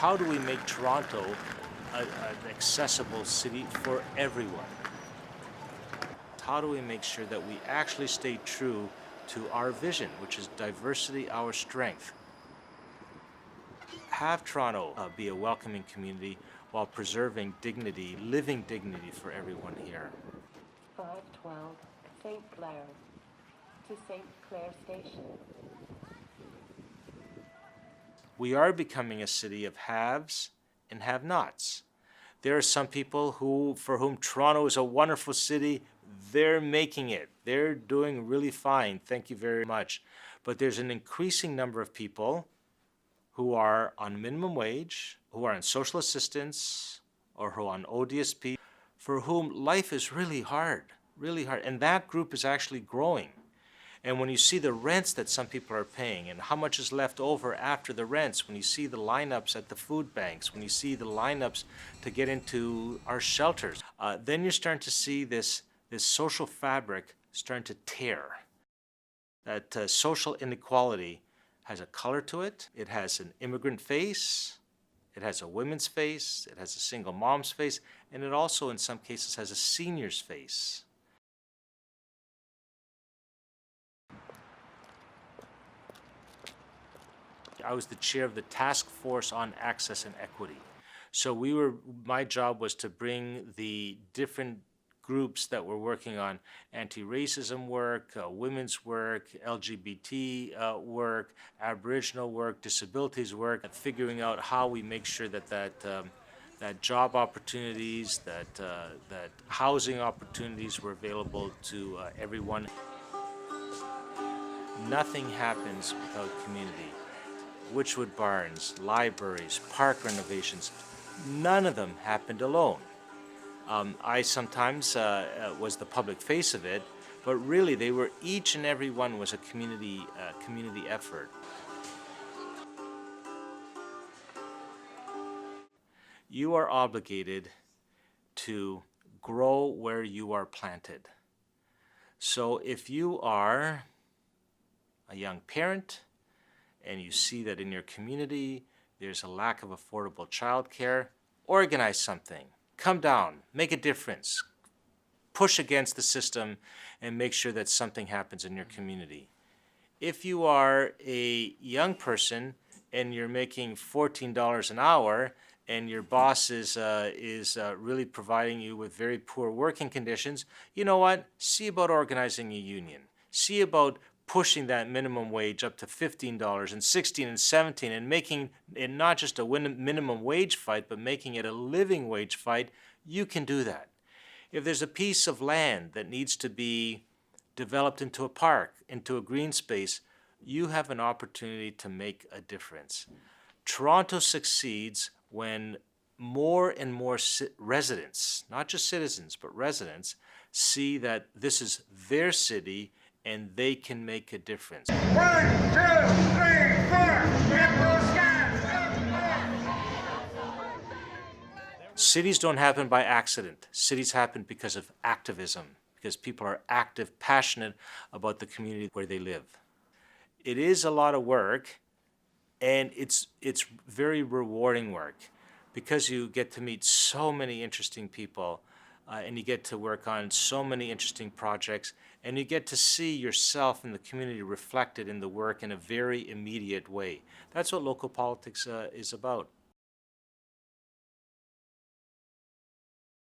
How do we make Toronto an accessible city for everyone? How do we make sure that we actually stay true to our vision, which is diversity, our strength? Have Toronto be a welcoming community while preserving dignity, living dignity for everyone here. 512 St. Clair to St. Clair Station. We are becoming a city of haves and have-nots. There are some people for whom Toronto is a wonderful city. They're making it. They're doing really fine. Thank you very much. But there's an increasing number of people who are on minimum wage, who are on social assistance, or who are on ODSP, for whom life is really hard, really hard. And that group is actually growing. And when you see the rents that some people are paying and how much is left over after the rents, when you see the lineups at the food banks, when you see the lineups to get into our shelters, then you're starting to see this social fabric starting to tear. That social inequality has a color to it. It has an immigrant face. It has a women's face. It has a single mom's face. And it also, in some cases, has a senior's face. I was the chair of the task force on access and equity. So my job was to bring the different groups that were working on anti-racism work, women's work, LGBT work, Aboriginal work, disabilities work, figuring out how we make sure that job opportunities, that housing opportunities were available to everyone. Nothing happens without community. Witchwood Barns, libraries, park renovations, none of them happened alone. I sometimes was the public face of it, but really each and every one was a community effort. You are obligated to grow where you are planted. So if you are a young parent, and you see that in your community there's a lack of affordable childcare, organize something. Come down, make a difference. Push against the system and make sure that something happens in your community. If you are a young person and you're making $14 an hour and your boss is really providing you with very poor working conditions, you know what? See about organizing a union. See about pushing that minimum wage up to $15 and $16 and $17 and making it not just a minimum wage fight, but making it a living wage fight. You can do that. If there's a piece of land that needs to be developed into a park, into a green space, you have an opportunity to make a difference. Toronto succeeds when more and more residents, not just citizens, but residents, see that this is their city and they can make a difference. 1, 2, 3, 4, Cities don't happen by accident. Cities happen because of activism, because people are active, passionate about the community where they live. It is a lot of work, and it's very rewarding work because you get to meet so many interesting people. And you get to work on so many interesting projects, and you get to see yourself and the community reflected in the work in a very immediate way. That's what local politics is about.